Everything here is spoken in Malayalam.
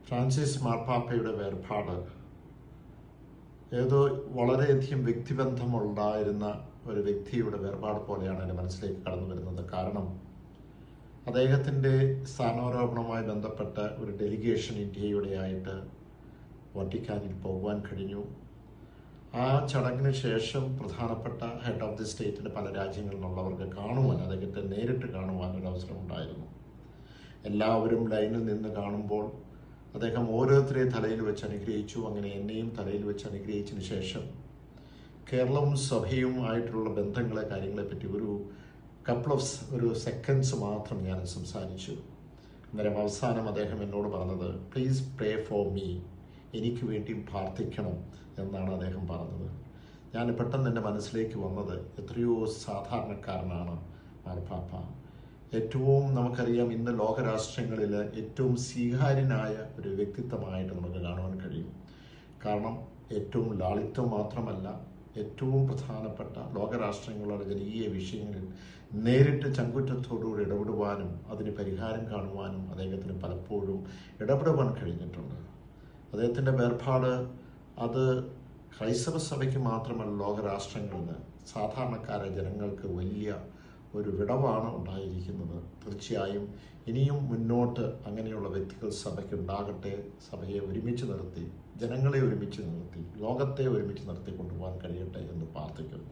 ഫ്രാൻസിസ് മാർപ്പാപ്പയുടെ വേർപാട് ഏതോ വളരെയധികം വ്യക്തിബന്ധമുണ്ടായിരുന്ന ഒരു വ്യക്തിയുടെ വേർപാട് പോലെയാണ് എൻ്റെ മനസ്സിലേക്ക് കടന്നു വരുന്നത്. കാരണം അദ്ദേഹത്തിൻ്റെ സ്ഥാനാരോപണവുമായി ബന്ധപ്പെട്ട ഒരു ഡെലിഗേഷൻ ഇന്ത്യയുടെ ആയിട്ട് വത്തിക്കാനിൽ പോകുവാൻ കഴിഞ്ഞു. ആ ചടങ്ങിന് ശേഷം പ്രധാനപ്പെട്ട ഹെഡ് ഓഫ് ദി സ്റ്റേറ്റിൻ്റെ പല രാജ്യങ്ങളിൽ നിന്നുള്ളവർക്ക് കാണുവാൻ, അദ്ദേഹത്തെ നേരിട്ട് കാണുവാൻ ഒരു അവസരം ഉണ്ടായിരുന്നു. എല്ലാവരും ലൈനിൽ നിന്ന് കാണുമ്പോൾ അദ്ദേഹം ഓരോരുത്തരെയും തലയിൽ വെച്ച് അനുഗ്രഹിച്ചു. അങ്ങനെ എന്നെയും തലയിൽ വെച്ച് അനുഗ്രഹിച്ചതിന് ശേഷം കേരളവും സഭയും ആയിട്ടുള്ള ബന്ധങ്ങളെ, കാര്യങ്ങളെപ്പറ്റി ഒരു സെക്കൻഡ്സ് മാത്രം ഞാൻ സംസാരിച്ചു. അന്നേരം അവസാനം അദ്ദേഹം എന്നോട് പറഞ്ഞത്, പ്ലീസ് പ്രേ ഫോർ മീ, എനിക്ക് വേണ്ടി പ്രാർത്ഥിക്കണം എന്നാണ് അദ്ദേഹം പറഞ്ഞത്. ഞാൻ പെട്ടെന്ന് എൻ്റെ മനസ്സിലേക്ക് വന്നത്, എത്രയോ സാധാരണക്കാരനാണ് മാർപ്പാപ്പ. ഏറ്റവും നമുക്കറിയാം, ഇന്ന് ലോകരാഷ്ട്രങ്ങളിൽ ഏറ്റവും സ്വീകാര്യനായ ഒരു വ്യക്തിത്വമായിട്ട് നമുക്ക് കാണുവാൻ കഴിയും. കാരണം ഏറ്റവും ലാളിത്യം മാത്രമല്ല, ഏറ്റവും പ്രധാനപ്പെട്ട ലോകരാഷ്ട്രങ്ങളുടെ ജനകീയ വിഷയങ്ങളിൽ നേരിട്ട് ചങ്കുറ്റത്തോടുകൂടി ഇടപെടുവാനും അതിന് പരിഹാരം കാണുവാനും അദ്ദേഹത്തിന് പലപ്പോഴും ഇടപെടുവാൻ കഴിഞ്ഞിട്ടുണ്ട്. അദ്ദേഹത്തിൻ്റെ വേർപാട് അത് ക്രൈസ്തവ സഭയ്ക്ക് മാത്രമല്ല, ലോകരാഷ്ട്രങ്ങളിൽ സാധാരണക്കാരായ ജനങ്ങൾക്ക് വലിയ ഒരു വിടവാണ് ഉണ്ടായിരിക്കുന്നത്. തീർച്ചയായും ഇനിയും മുന്നോട്ട് അങ്ങനെയുള്ള വ്യക്തികൾ സഭയ്ക്ക് ഉണ്ടാകട്ടെ. സഭയെ ഒരുമിച്ച് നിർത്തി, ജനങ്ങളെ ഒരുമിച്ച് നിർത്തി, ലോകത്തെ ഒരുമിച്ച് നിർത്തി കൊണ്ടുപോകാൻ കഴിയട്ടെ എന്ന് പ്രാർത്ഥിക്കുന്നു.